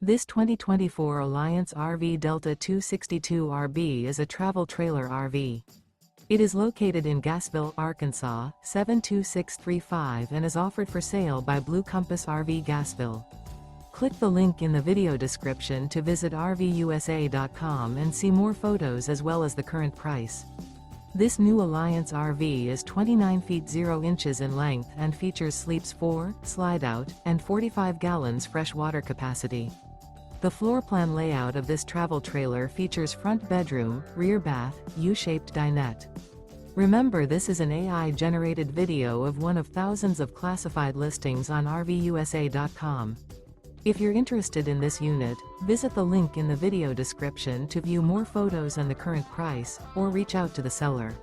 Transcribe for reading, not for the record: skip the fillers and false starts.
This 2024 Alliance RV Delta 262RB is a travel trailer RV. It is located in Gassville, Arkansas, 72635 and is offered for sale by Blue Compass RV Gassville. Click the link in the video description to visit RVUSA.com and see more photos as well as the current price. This new Alliance RV is 29 feet 0 inches in length and features sleeps 4, slide-out, and 45 gallons fresh water capacity. The floor plan layout of this travel trailer features front bedroom, rear bath, U-shaped dinette. Remember, this is an AI-generated video of one of thousands of classified listings on RVUSA.com. If you're interested in this unit, visit the link in the video description to view more photos and the current price, or reach out to the seller.